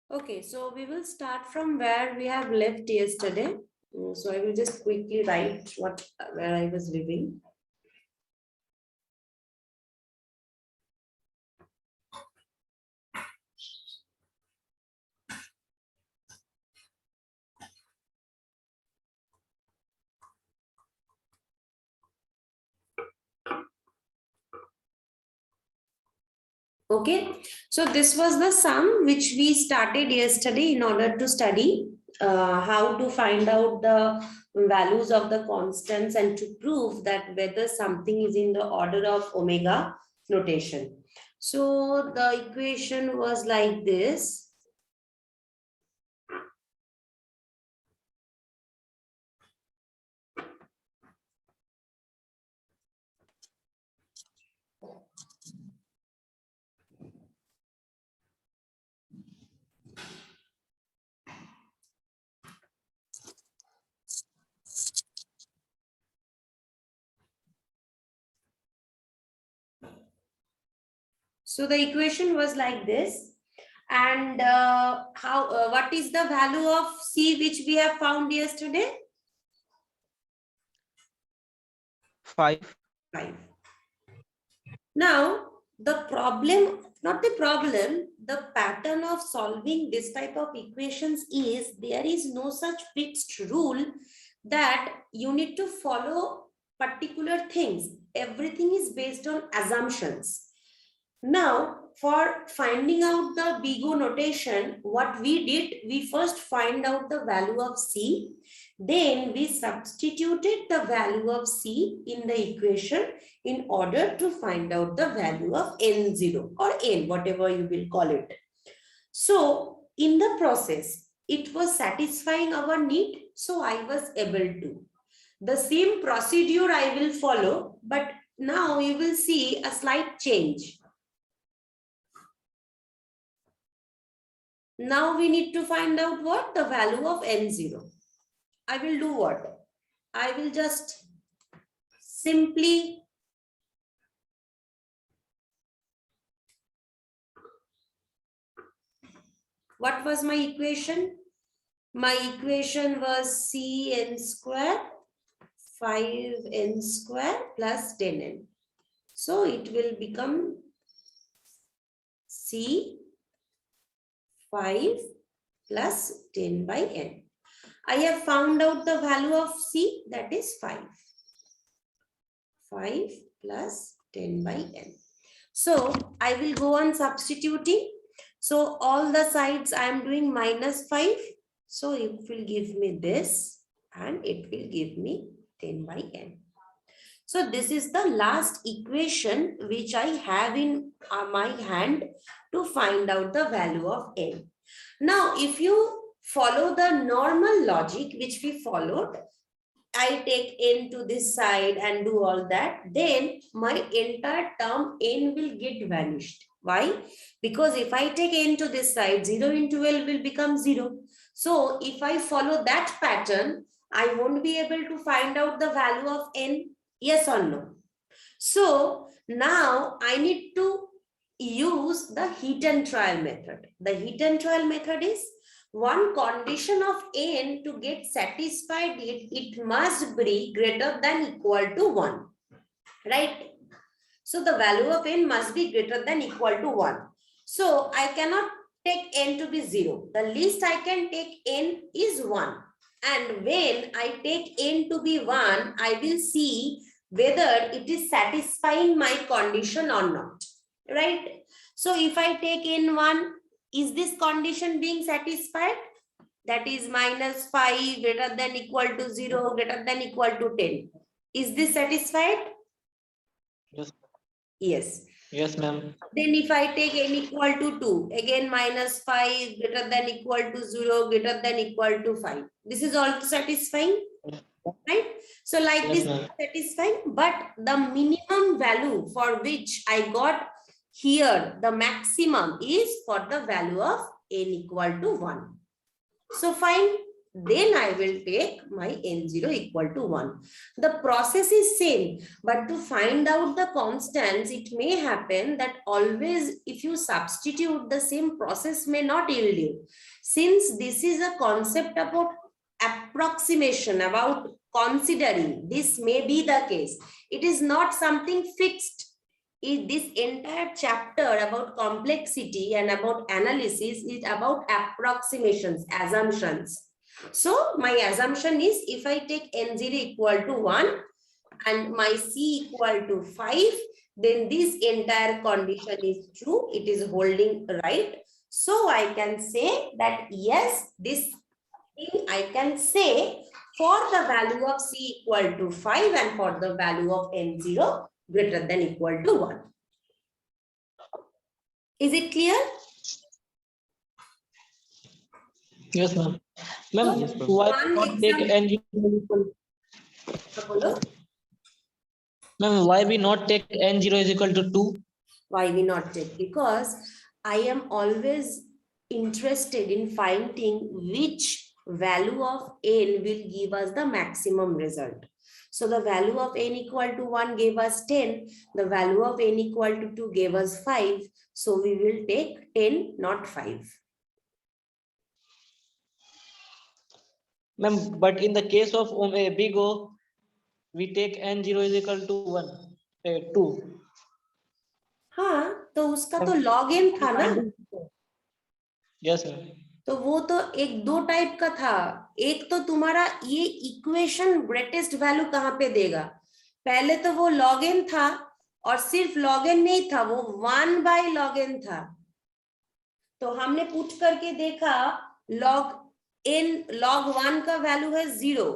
Okay, so we will start from where we have left yesterday. So I will just quickly write where I was leaving. Okay, so this was the sum which we started yesterday in order to study how to find out the values of the constants and to prove that whether something is in the order of omega notation. So the equation was like this. So the equation was like this. And what is the value of C which we have found yesterday? 5. 5. Now, the pattern of solving this type of equations is there is no such fixed rule that you need to follow particular things. Everything is based on assumptions. Now, for finding out the BIGO notation, what we did, we first find out the value of C. Then we substituted the value of C in the equation in order to find out the value of N0 or N, whatever you will call it. So, in the process, it was satisfying our need. So, I was able to. The same procedure I will follow, but now you will see a slight change. Now we need to find out what? The value of N0. I will do what? I will just simply what was my equation? My equation was Cn square 5n square plus 10n. So it will become C 5 plus 10 by n. I have found out the value of C, that is 5. 5 plus 10 by n. So I will go on substituting. So all the sides I am doing minus 5. So it will give me this and it will give me 10 by n. So this is the last equation which I have in my hand to find out the value of n. Now, if you follow the normal logic which we followed, I take n to this side and do all that, then my entire term n will get vanished. Why? Because if I take n to this side, 0 into L will become 0. So if I follow that pattern, I won't be able to find out the value of n, yes or no. So now I need to use the heat and trial method. The heat and trial method is one condition of n to get satisfied, it must be greater than equal to 1, right? So the value of n must be greater than equal to 1. So I cannot take n to be 0. The least I can take n is 1. And when I take n to be 1, I will see whether it is satisfying my condition or not, right? So if I take n1, is this condition being satisfied? That is minus 5 greater than equal to 0 greater than equal to 10. Is this satisfied? Yes. Yes. Yes, ma'am. Then if I take n equal to 2, again minus 5 greater than equal to 0 greater than equal to 5. This is also satisfying, right? So like Yes, this ma'am. satisfying, but the minimum value for which I got here, the maximum is for the value of n equal to 1. So fine, then I will take my n0 equal to 1. The process is same, but to find out the constants, it may happen that always if you substitute, the same process may not yield you. Since this is a concept about approximation, about considering, this may be the case. It is not something fixed. This entire chapter about complexity and about analysis is about approximations, assumptions. So my assumption is if I take n0 equal to 1 and my c equal to 5, then this entire condition is true. It is holding right. So I can say that yes, this thing I can say for the value of c equal to 5 and for the value of n0 greater than equal to 1. Is it clear? Yes, ma'am. Ma'am, Yes, ma'am. why One not take example. n0 equal? Bolo. Ma'am, why we not take n0 is equal to 2? Why we not take? Because I am always interested in finding which value of n will give us the maximum result. So the value of n equal to 1 gave us 10. The value of n equal to 2 gave us 5. So we will take 10, not 5. Ma'am, but in the case of big O, we take n0 is equal to 2. हाँ, तो उसका तो log n था ना? Yes, ma'am. तो वो तो एक दो टाइप का था. एक तो तुम्हारा ये इक्वेशन ग्रेटेस्ट वैल्यू कहाँ पे देगा. पहले तो वो log n था और सिर्फ log n नहीं था, वो 1/log n था. तो हमने पुट करके देखा log n, log 1 का वैल्यू है 0,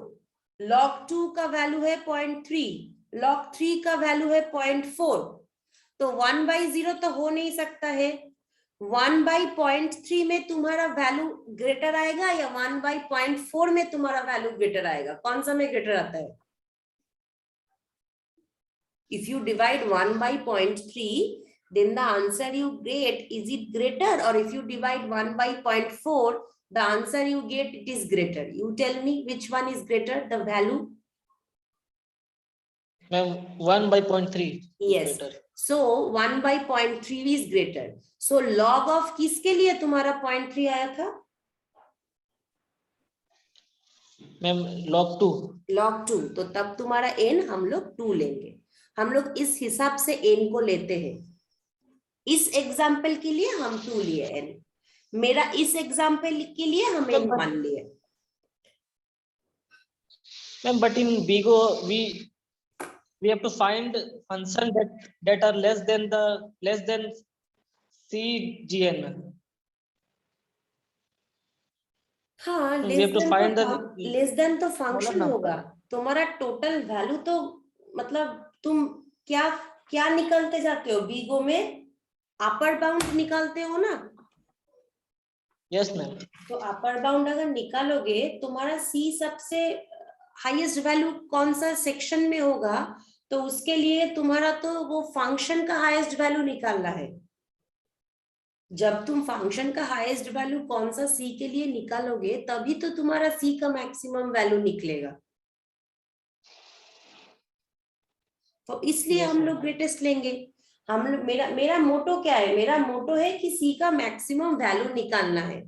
log 2 का वैल्यू है 0.3, log 3 का वैल्यू है 0.4. तो 1/0 तो हो नहीं सकता है. 1/0.3 में तुम्हारा वैल्यू ग्रेटर आएगा या 1/0.4 में तुम्हारा वैल्यू ग्रेटर आएगा. कौन सा में ग्रेटर आता है? If you divide 1/0.3, then the answer you get, is it greater? Or if you divide 1/0.4, the answer you get, it is greater. You tell me which one is greater, the value? Ma'am, 1/0.3. Yes. Greater. So 1/0.3 is greater. So log of किसके लिए तुम्हारा 0.3 आया था? Ma'am log 2. log 2. तो तब तुम्हारा n हम लोग 2 लेंगे. हम लोग इस हिसाब से n को लेते हैं. इस एग्जाम्पल के लिए हम 2 लिए n. मेरा इस एग्जाम्पल के लिए हम n 1 लिए. Ma'am but in big O we have to find function that are less than CGN. हाँ, We have to find the less than तो फंक्शन होगा. तुम्हारा टोटल वैल्यू तो मतलब तुम क्या क्या निकलते जाते हो बीगो में? अपर बाउंड निकालते हो ना? Yes ma'am. तो अपर बाउंड अगर निकालोगे, तुम्हारा सी सबसे हाईएस्ट वैल्यू कौन सा सेक्शन में होगा, तो उसके लिए तुम्हारा तो वो फंक्शन का हाईएस्ट वैल्यू निकालना है. जब तुम फंक्शन का हाईएस्ट वैल्यू कौन सा सी के लिए निकालोगे, तभी तो तुम्हारा सी का मैक्सिमम वैल्यू निकलेगा. तो इसलिए हम लोग ग्रेटेस्ट लेंगे. हम लोग मेरा मोटो क्या है? मेरा मोटो है कि सी का मैक्सिमम वैल्यू निकालना है.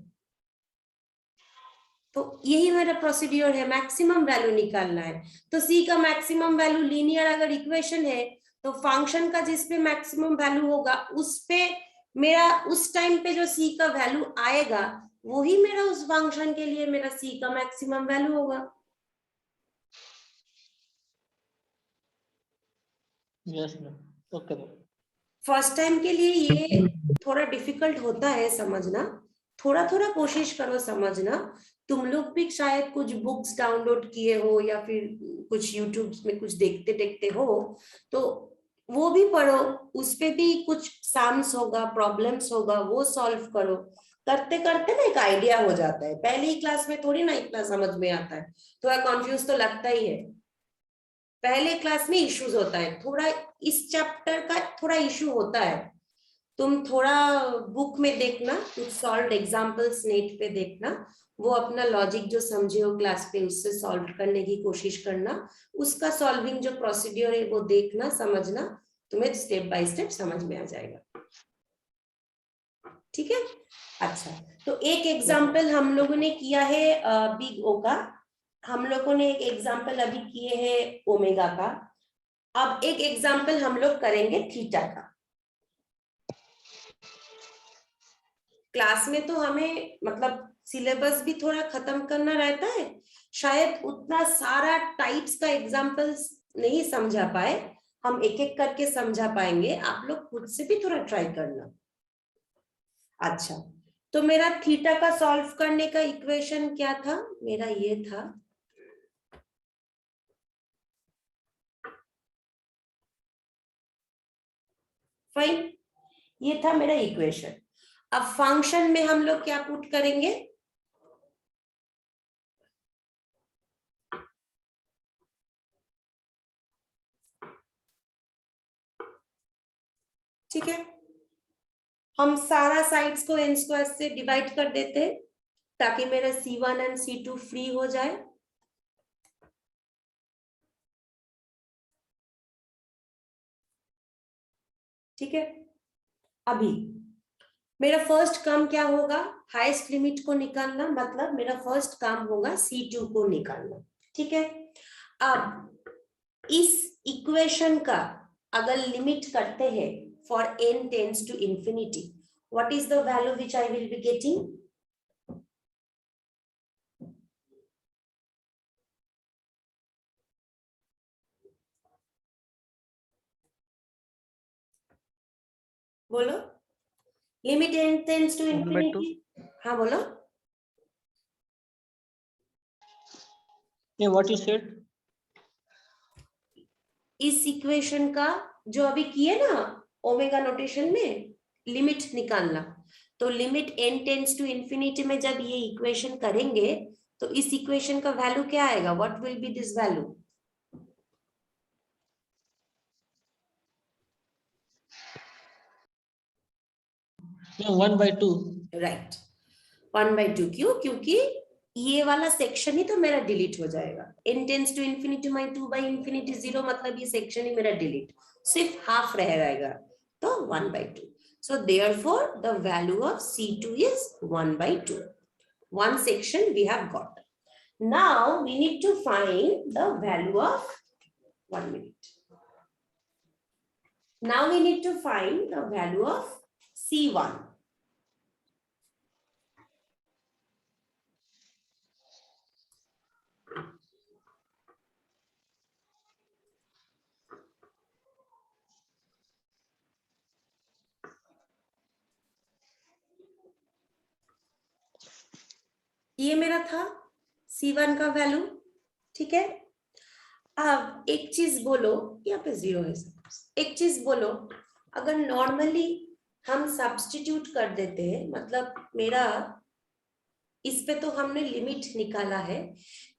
तो यही मेरा प्रोसीड्यूर है, मैक्सिमम वैल्यू निकालना है. तो सी का मैक्सिमम वैल्यू लीनियर अगर इक्वेशन है, तो फंक्शन का जिस पे मैक्सिमम वैल्यू होगा, उस पे मेरा उस टाइम पे जो सी का वैल्यू आएगा, वही मेरा उस फंक्शन के लिए मेरा सी का मैक्सिमम वैल्यू होगा. Yes ma'am. Okay. First time के लिए ये थोड़ा डिफिकल्ट होता है समझना. थोड़ा थोड़ा कोशिश करो समझना. तुम लोग भी शायद कुछ बुक्स डाउनलोड किए हो या फिर कुछ यूट्यूब में कुछ देखते देखते हो, तो वो भी पढ़ो. उस पे भी कुछ सम्स होगा, प्रॉब्लम्स होगा, वो सॉल्व करो. करते करते ना एक आइडिया हो जाता है. पहले ही क्लास में थोड़ी ना इतना समझ में आता है. थोड़ा कंफ्यूज तो लगता ही है. पहले क्लास में इश्यूज होता है थोड़ा. इस चैप्टर का थोड़ा इशू होता है. तुम थोड़ा बुक में देखना, कुछ सॉल्व एग्जांपल्स नेट पे देखना, वो अपना लॉजिक जो समझे हो क्लास पे उससे सॉल्व करने की कोशिश करना, उसका सॉल्विंग जो प्रोसीड्यूर है वो देखना, समझना, तुम्हें स्टेप बाय स्टेप समझ में आ जाएगा। ठीक है, अच्छा। तो एक एग्जाम्पल हम लोगों ने किया है बिग ओ का, हम लोगों ने एक एग्जाम्पल अभी किए हैं ओमेगा का, अब एक एग्जाम्पल हम लोग करेंगे थीटा का। क्लास में तो हमें मतलब सिलेबस भी थोड़ा खत्म करना रहता है, शायद उतना सारा टाइप्स का एग्जाम्पल्स नहीं समझा पाए, हम एक एक करके समझा पाएंगे, आप लोग खुद से भी थोड़ा ट्राई करना। अच्छा, तो मेरा थीटा का सॉल्व करने का इक्वेशन क्या था, मेरा ये था, फाइन, ये था मेरा इक्वेशन। अब फंक्शन में हम लोग क्या पुट करेंगे, ठीक है, हम सारा साइड्स को n स्क्वायर से डिवाइड कर देते हैं ताकि मेरा C1 एंड C2 फ्री हो जाए। ठीक है, अभी मेरा फर्स्ट काम क्या होगा, हाईएस्ट लिमिट को निकालना, मतलब मेरा फर्स्ट काम होगा C2 को निकालना। ठीक है, अब इस इक्वेशन का अगर लिमिट करते हैं for n tends to infinity, what is the value which I will be getting, बोलो, limit n tends to 1/2 infinity, हाँ बोलो, Yeah, what you said? इस इक्वेशन का जो अभी किए ना ओमेगा नोटेशन में लिमिट निकालना, तो limit n tends to infinity में जब ये इक्वेशन करेंगे तो इस इक्वेशन का वैल्यू क्या आएगा, what will be this value, Yeah, 1/2. Right, 1/2, क्यों, क्योंकि ये वाला सेक्शन ही तो मेरा डिलीट हो जाएगा, n टेंड्स टू इंफिनिटी माई 2/इंफिनिटी 0, मतलब ये सेक्शन ही मेरा डिलीट, सिर्फ हाफ रह जाएगा, तो 1/2, so therefore the value of C2 is 1/2, one section we have got. Now we need to find the value of, 1 minute, now we need to find the value of C1. ये मेरा था C1 का value. ठीक है, अब एक चीज बोलो, यहाँ पे 0 है, एक चीज बोलो, अगर नॉर्मली हम सब्स्टिट्यूट कर देते हैं, मतलब मेरा इस पे तो हमने लिमिट निकाला है,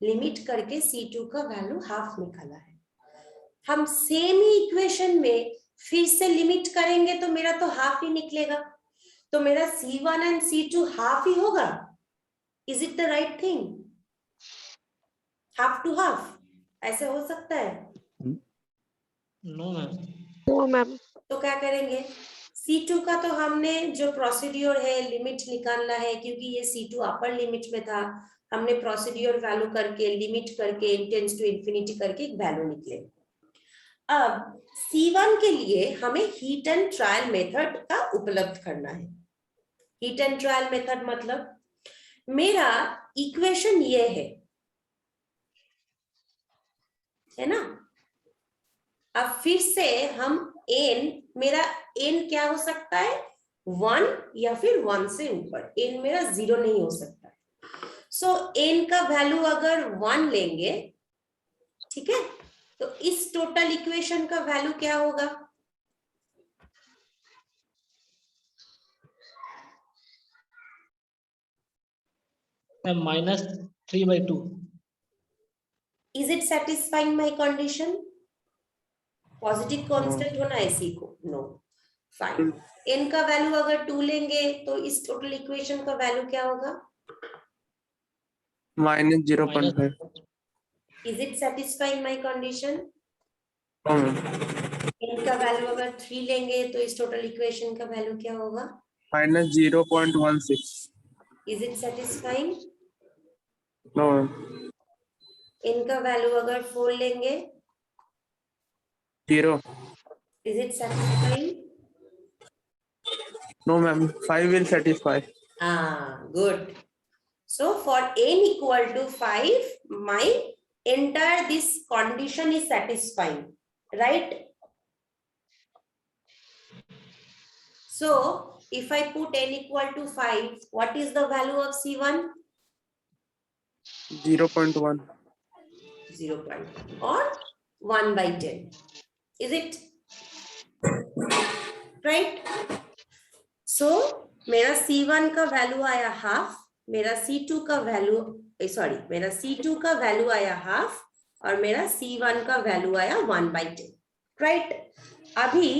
लिमिट करके C2 का वैल्यू हाफ निकाला है, हम सेम ही इक्वेशन में फिर से लिमिट करेंगे तो मेरा तो हाफ ही निकलेगा, तो मेरा C1 एंड C2 हाफ ही होगा, is it the right thing, half to half ऐसे हो सकता है, No, ma'am. No, ma'am. तो क्या करेंगे, C2 का तो हमने जो प्रोसीड्यूर है लिमिट निकालना है, क्योंकि ये C2 अपर लिमिट में था, हमने प्रोसीड्यूर वैल्यू करके लिमिट करके n टेंड्स टू इंफिनिटी करके एक वैल्यू निकले। अब C1 के लिए हमें हीट एंड ट्रायल मेथड का उपलब्ध करना है। हीट एंड ट्रायल मेथड मतलब मेरा इक्वेशन ये है ना, अब फिर से हम n, मेरा n क्या हो सकता है, 1 या फिर 1 से ऊपर, n मेरा 0 नहीं हो सकता, सो n का वैल्यू अगर 1 लेंगे, ठीक है, तो इस टोटल इक्वेशन का वैल्यू क्या होगा, -3/2. Is it satisfying my condition, positive constant होना है सी को, नो, फाइन। n का वैल्यू अगर 2 लेंगे तो इस टोटल इक्वेशन का वैल्यू क्या होगा? -0.5. Is it satisfying my condition? हाँ मैम। n का वैल्यू अगर 3 लेंगे तो इस टोटल इक्वेशन का वैल्यू क्या होगा? -0.16. Is it satisfying? No ma'am. n का वैल्यू अगर 4 लेंगे 0. Is it satisfying? No ma'am. 5 will satisfy. Good. So for n equal to 5, my entire this condition is satisfying, right? So if I put n equal to 5, what is the value of C1? 0.1. 0.1 or 1 by 10. Is it? Right? So मेरा C1 का value आया half, मेरा C2 का value मेरा C2 का value आया half और मेरा C1 का वैल्यू आया 1 by 10. राइट? अभी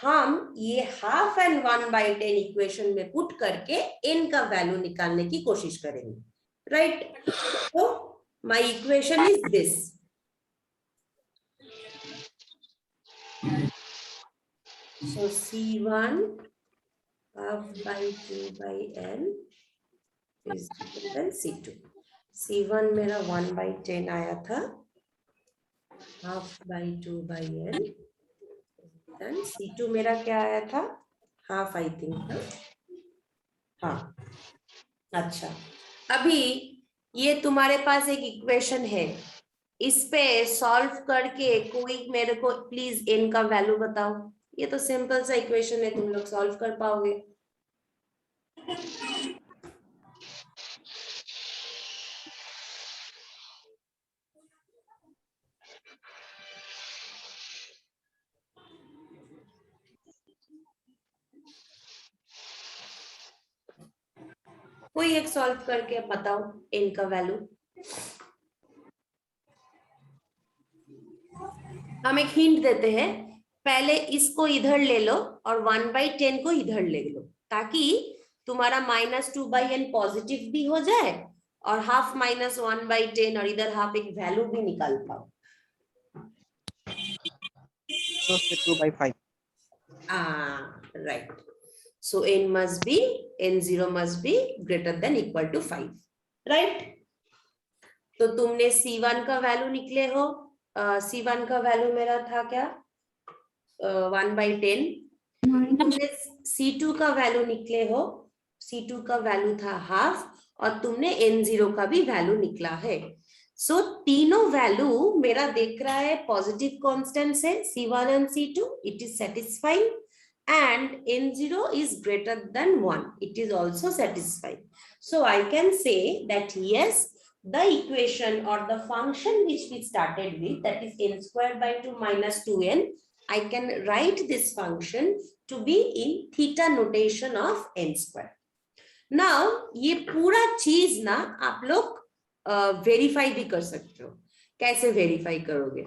हम ये हाफ एंड 1 by 10 इक्वेशन में पुट करके n का वैल्यू निकालने की कोशिश करेंगे. राइट? तो my equation is this. So C1 half by 2 by n is greater than C2. C1 मेरा 1 by 10 आया था, half by 2 by n, then C2 मेरा क्या आया था? हाफ आई थिंक था. हाँ, अच्छा. अभी ये तुम्हारे पास एक इक्वेशन है, इस पे सॉल्व करके कोई मेरे को प्लीज n का वैल्यू बताओ. ये तो सिंपल सा इक्वेशन है, तुम लोग सॉल्व कर पाओगे. कोई एक सॉल्व करके बताओ n का वैल्यू. हम एक हिंट देते हैं, पहले इसको इधर ले लो और 1 by 10 को इधर ले लो, ताकि तुम्हारा -2 by n पॉजिटिव भी हो जाए और हाफ -1 by 10 और इधर हाफ एक वैल्यू भी निकाल पाओ. So 2 by 5. Right. So n0 must be greater than equal to 5. Right? तो तुमने C1 का वैल्यू निकले हो. C1 का वैल्यू मेरा था क्या? 1 by 10. तुमने C2 का वैल्यू निकले हो. C2 का वैल्यू था हाफ और तुमने n0 का भी वैल्यू निकला है. सो तीनों वैल्यू मेरा देख रहा है पॉजिटिव कांस्टेंट्स है, C1 and C2. It is satisfying and n0 is greater than 1. It is also satisfied. So I can say that yes, the equation or the function which we started with, that is n square by 2 minus 2n, I can write this function to be in theta notation of n square. Now ये पूरा चीज ना आप लोग verify भी कर सकते हो. कैसे वेरीफाई करोगे?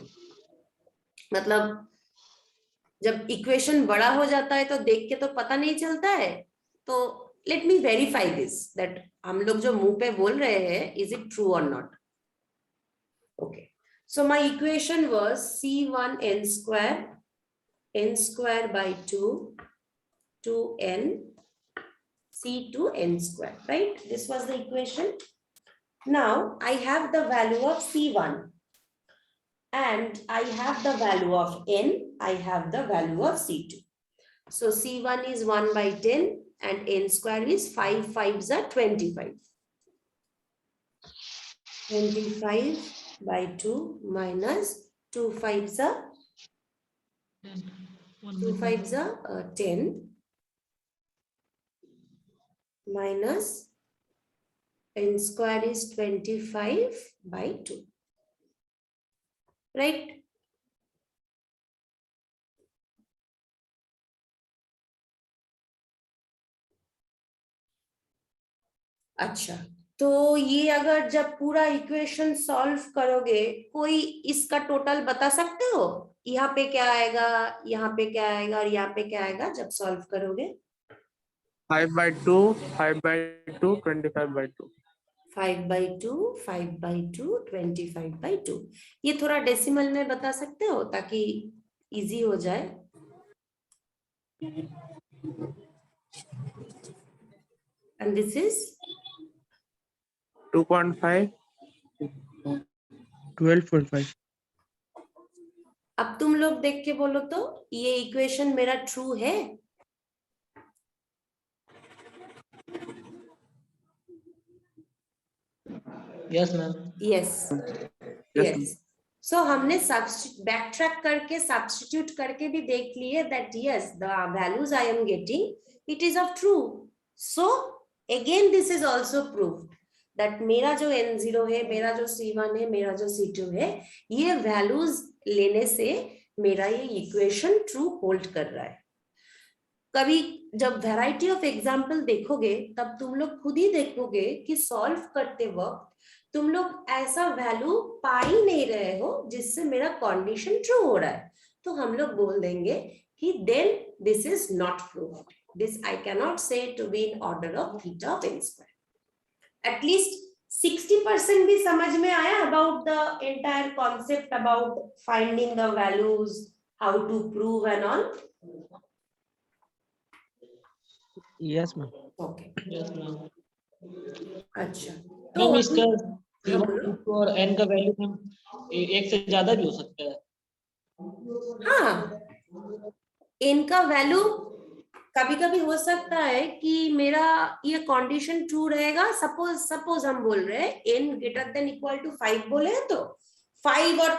मतलब जब इक्वेशन बड़ा हो जाता है तो देख के तो पता नहीं चलता है. तो let me verify this, that हम लोग जो मुंह पे बोल रहे हैं, इज इट ट्रू और not. Okay, so my equation was C1 n square by 2 2n C2 n square, right? This was the equation. Now I have the value of C1 and I have the value of n, I have the value of C2. So C1 is 1 by 10 and n square is 5 5s are 25. 25 by 2 minus 2 5s are 10 minus n square is 25 by 2. Right? अच्छा, तो ये अगर जब पूरा equation solve करोगे, कोई इसका total बता सकते हो? यहाँ पे क्या आएगा, यहाँ पे क्या आएगा और यहाँ पे क्या आएगा जब सॉल्व करोगे? 5/2, 5/2, 25/2. 5/2, 5/2, 25/2। ये थोड़ा डेसिमल में बता सकते हो ताकि इजी हो जाए? And this is 2.5. 12.5. अब तुम लोग देख के बोलो तो ये इक्वेशन मेरा ट्रू है? Yes ma'am. Yes Yes. Yes. So हमने बैक ट्रैक करके सब्स्टिट्यूट करके भी देख लिए that yes the values I am getting it is of true. So again this is also proved that मेरा जो n0 है, मेरा जो c1 है, मेरा जो c2 है, ये वैल्यूज लेने से मेरा ये इक्वेशन ट्रू होल्ड कर रहा है। कभी जब वैरायटी ऑफ एग्जाम्पल देखोगे तब तुम लोग खुद ही देखोगे कि सॉल्व करते वक्त तुम लोग ऐसा वैल्यू पा ही नहीं रहे हो जिससे मेरा कंडीशन ट्रू हो रहा है, तो हम लोग बोल देंगे कि then this is not proved, this I can not say to be in order of theta of n square. At least 60% भी समझ में आया about the entire concept about finding the values, how to prove and all? Yes ma'am. Okay, yes ma'am. अच्छा तो ma'am इसका हाँ बोलो। और n का वैल्यू मैम एक से ज्यादा भी हो सकता है। हाँ, n का वैल्यू कभी कभी हो सकता है कि मेरा ये कंडीशन ट्रू रहेगा। सपोज हम बोल रहे हैं n greater than equal to 5 बोले हैं, तो 5 और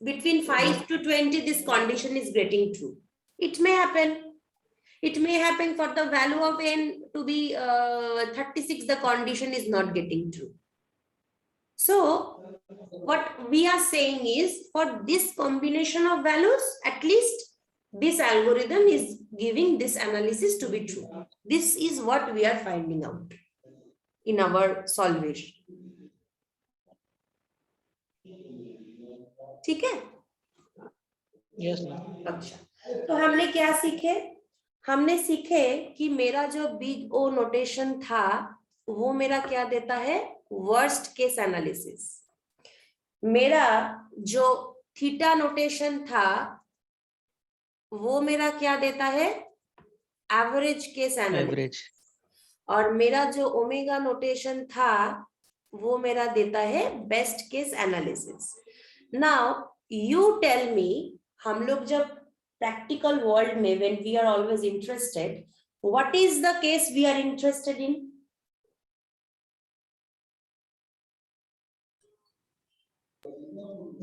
between 5 to 20 this condition is getting true. It may happen for the value of n to be 36 the condition is not getting true. So what we are saying is for this combination of values, at least this algorithm is giving this analysis to be true. This is what we are finding out in our solvation. ठीक है? Yes ma'am. अच्छा, तो हमने क्या सीखे? हमने सीखे कि मेरा जो बिग ओ नोटेशन था वो मेरा क्या देता है? Worst case analysis. मेरा जो थीटा नोटेशन था वो मेरा क्या देता है? Average case analysis. और मेरा जो ओमेगा नोटेशन था वो मेरा देता है best case analysis. Now you tell me, हम लोग जब practical world में when we are always interested, what is the case we are interested in?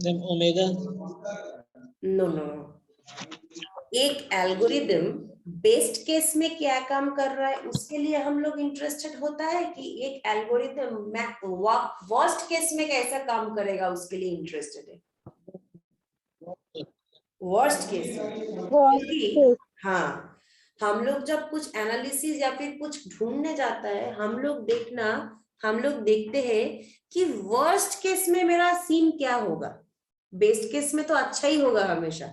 Then omega. No. एक एल्गोरिदम बेस्ट केस में क्या काम कर रहा है उसके लिए हम लोग इंटरेस्टेड होता है कि एक एल्गोरिदम वर्स्ट केस में कैसा काम करेगा उसके लिए इंटरेस्टेड है? Worst case. हाँ, हम लोग जब कुछ एनालिसिस या फिर कुछ ढूंढने जाता है हम लोग देखते हैं कि वर्स्ट केस में मेरा सीन क्या होगा। बेस्ट केस में तो अच्छा ही होगा हमेशा।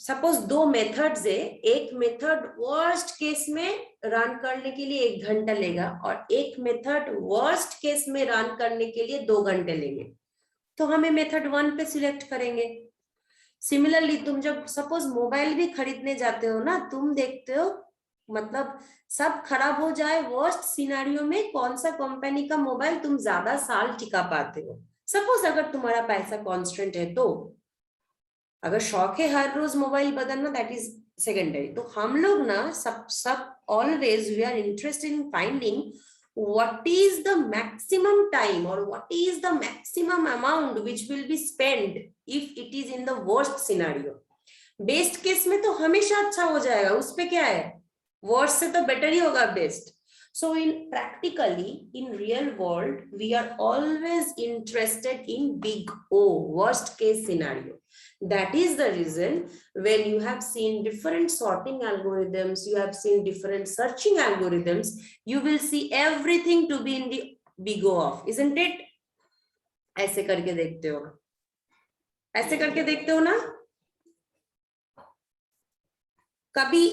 सपोज 2 मेथड्स है, एक मेथड वर्स्ट केस में रन करने के लिए 1 घंटा लेगा और एक मेथड वर्स्ट केस में रन करने के लिए 2 घंटे लेंगे, तो हमें मेथड 1 पे सिलेक्ट करेंगे। सिमिलरली तुम जब सपोज मोबाइल भी खरीदने जाते हो ना, तुम देखते हो मतलब सब खराब हो जाए वर्स्ट सिनेरियो में कौन सा कंपनी का मोबाइल तुम ज्यादा साल टिका पाते हो। सपोज अगर तुम्हारा पैसा कांस्टेंट है तो, अगर शौक है हर रोज मोबाइल बदलना दैट इज सेकेंडरी। तो हम लोग ना सब always we are interested in finding what is the maximum time or what is the maximum amount which will be spent if it is in the worst scenario. Best case में तो हमेशा अच्छा हो जाएगा, उस पे क्या है, वर्स्ट से तो बेटर ही होगा best. So in practically in real world we are always interested in big O, worst case scenario. That is the reason when you have seen different sorting algorithms, you have seen different searching algorithms, you will see everything to be in the big O of, isn't it? ऐसे करके देखते हो ना, ऐसे करके देखते हो ना? कभी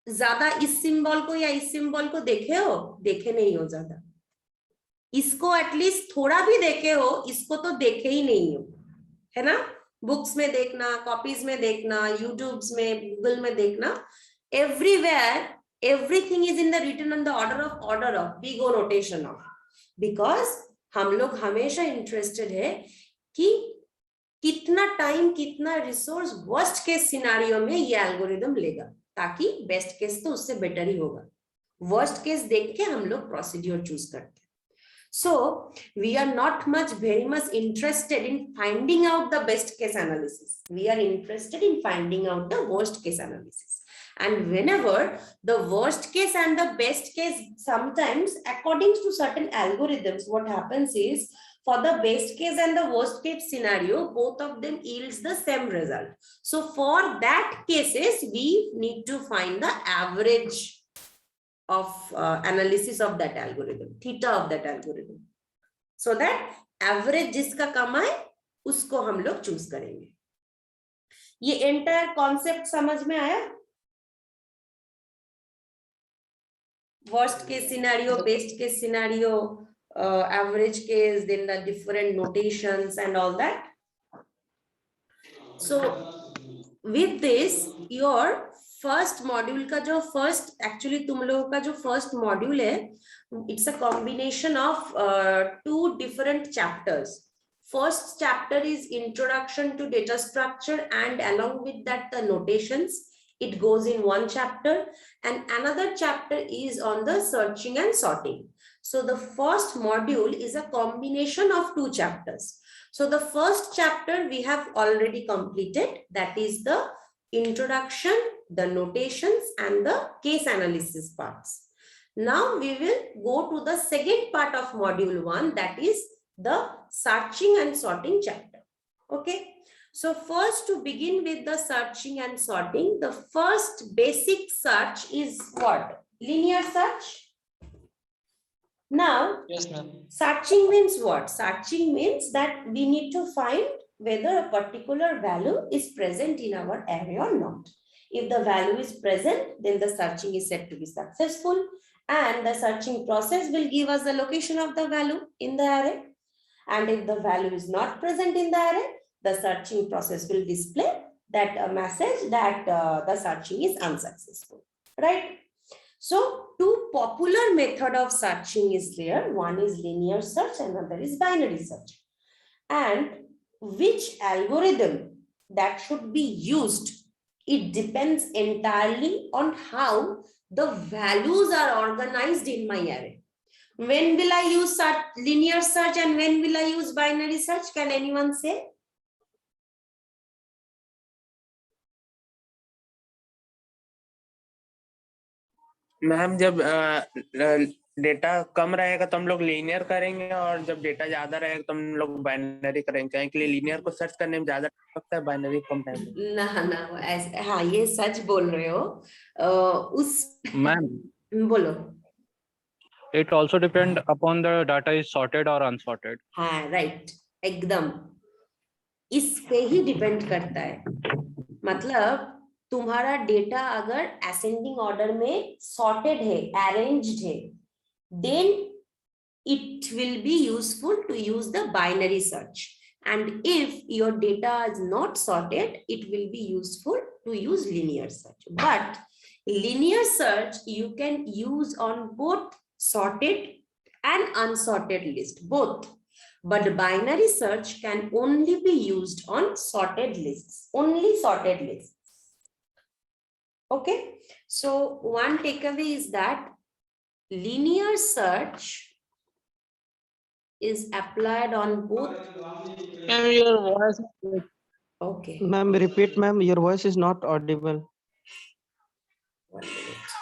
ज्यादा इस सिंबल को या इस सिंबल को देखे हो? देखे नहीं हो ज्यादा। इसको एटलीस्ट थोड़ा भी देखे हो, इसको तो देखे ही नहीं हो, है ना? बुक्स में देखना, कॉपीज में देखना, यूट्यूब्स में, गूगल में देखना, everywhere everything is in the written on the order of big O notation of, because हम लोग हमेशा इंटरेस्टेड है कि कितना टाइम, कितना रिसोर्स वर्स्ट केस सिनारियो में ये एल्गोरिदम लेगा, ताकि बेस्ट केस तो उससे बेटर ही होगा। वर्स्ट केस देख के हम लोग प्रोसीड्यूर चूज करते हैं। So we are not very much interested in finding out the best case analysis. We are interested in finding out the worst case analysis. And whenever the worst case and the best case, sometimes according to certain algorithms, what happens is for the best case and the worst case scenario, both of them yields the same result. So for that cases, we need to find the average of analysis of that algorithm, theta of that algorithm, so that average जिसका कम आए उसको हम लोग choose करेंगे। ये entire concept समझ में आया? Worst case scenario, best case scenario, average case, then the different notations and all that. So with this, your first module का जो फर्स्ट, एक्चुअली तुम लोगों का जो फर्स्ट मॉड्यूल है, it's a combination of two different chapters. First chapter is introduction to data structure and along with that the notations, it goes in one chapter, and another chapter is on the searching and sorting. So the first module is a combination of two chapters. So the first chapter we have already completed, that is the introduction, the notations and the case analysis parts. Now we will go to the second part of module 1, that is the searching and sorting chapter. Okay, so first, to begin with the searching and sorting, the first basic search is what? Linear search. Now Yes, ma'am. searching means what? Searching means that we need to find whether a particular value is present in our array or not. If the value is present, then the searching is said to be successful, and the searching process will give us the location of the value in the array. And if the value is not present in the array, the searching process will display that message that the searching is unsuccessful, right? So two popular method of searching is there. One is linear search, another is binary search. And which algorithm that should be used, it depends entirely on how the values are organized in my array. When will I use linear search and when will I use binary search? Can anyone say? Ma'am जब data कम रहेगा तो हम लोग linear करेंगे, और जब data ज्यादा रहेगा तो हम लोग बाइनरी करेंगे, क्योंकि लीनियर को सर्च करने में ज्यादा टाइम लगता है, बाइनरी कम टाइम लगता है। ना ऐसे, हाँ ये सच बोल रहे हो। उस Ma'am, बोलो। it also depend upon the data is sorted or unsorted. हाँ राइट, एकदम इस पे ही डिपेंड करता है। मतलब तुम्हारा डेटा अगर असेंडिंग ऑर्डर में सॉर्टेड है, अरेंज्ड है, then it will be useful to use the binary search. And if your data is not sorted, it will be useful to use linear search. But linear search you can use on both sorted and unsorted list, both. But binary search can only be used on sorted lists, only sorted lists. Okay, so one takeaway is that linear search is applied on both. Ma'am, your voice is Okay, Ma'am, repeat, ma'am. Your voice is not audible. 1 minute.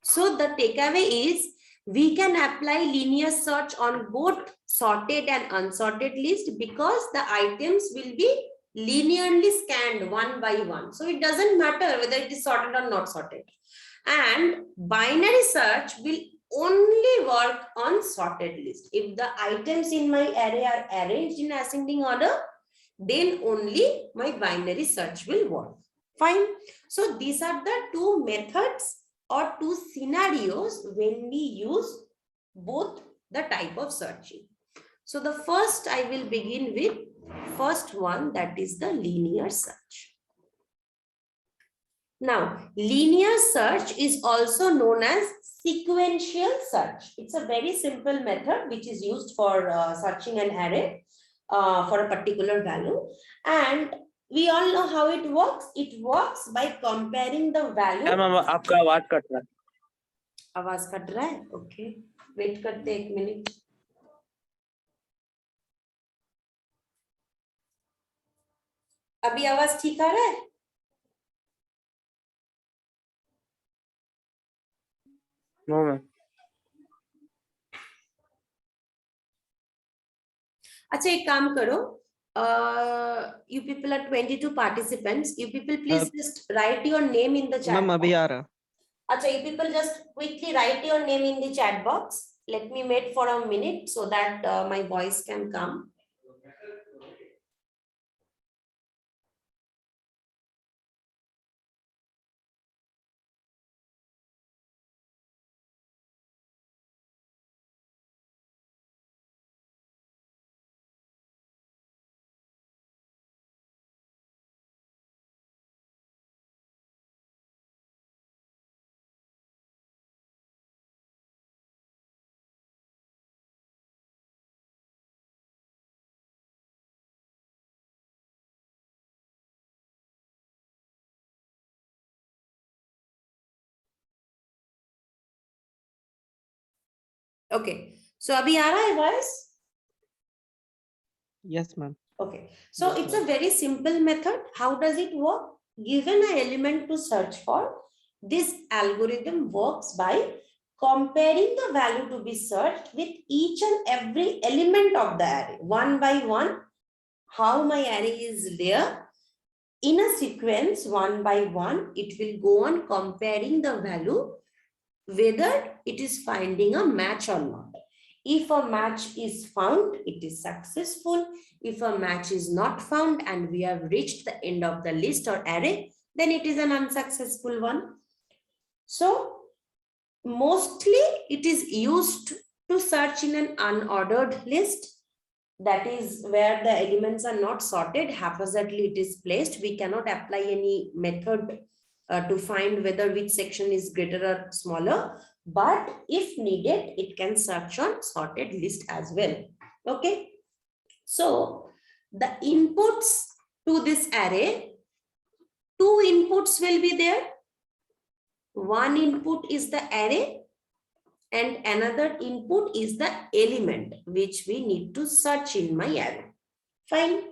So the takeaway is we can apply linear search on both sorted and unsorted list, because the items will be linearly scanned one by one. So it doesn't matter whether it is sorted or not sorted. And binary search will only work on sorted list. If the items in my array are arranged in ascending order, then only my binary search will work. Fine. So these are the two methods or two scenarios when we use both the type of searching. So the first I will begin with first one, that is the linear search. Now, linear search is also known as sequential search. It's a very simple method which is used for searching an array for a particular value. And we all know how it works. It works by comparing the value. Ma'am आपका आवाज cut रहा है. आवाज cut रहा है? Okay. Wait करते एक minute. अभी आवाज ठीक आ रहा है? No ma'am. अच्छा एक काम करो. You people are 22 participants. You people please just write your name in the chat ma'am अभी box. आ रहा. Acha, you people just quickly write your name in the chat box. Let me wait for a minute so that my voice can come. Okay, so abhi aa raha hai voice? Yes, ma'am. Okay, so it's a very simple method. How does it work? Given an element to search for, this algorithm works by comparing the value to be searched with each and every element of the array, one by one. How my array is there in a sequence, one by one, it will go on comparing the value whether it is finding a match or not. If a match is found, it is successful. If a match is not found and we have reached the end of the list or array, then it is an unsuccessful one. So mostly it is used to search in an unordered list. That is where the elements are not sorted, haphazardly it is placed. We cannot apply any method to find whether which section is greater or smaller. But if needed, it can search on sorted list as well. Okay. So the inputs to this array, two inputs will be there. One input is the array and another input is the element which we need to search in my array. Fine.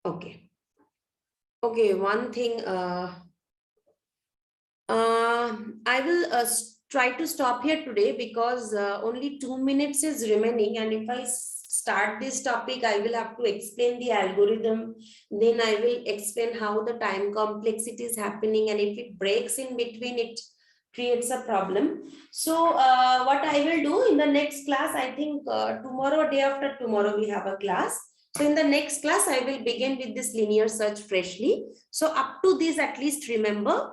Okay. Okay, one thing, I will try to stop here today because only 2 minutes is remaining, and if I start this topic, I will have to explain the algorithm, then I will explain how the time complexity is happening, and if it breaks in between, it creates a problem. So what I will do in the next class, I think tomorrow, day after tomorrow, we have a class. So in the next class, I will begin with this linear search freshly. So up to this, at least remember,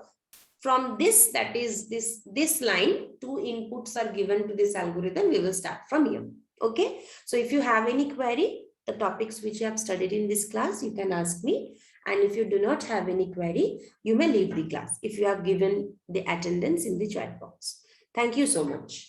from this, that is this line, two inputs are given to this algorithm. We will start from here. Okay. So if you have any query, the topics which you have studied in this class, you can ask me. And if you do not have any query, you may leave the class if you have given the attendance in the chat box. Thank you so much.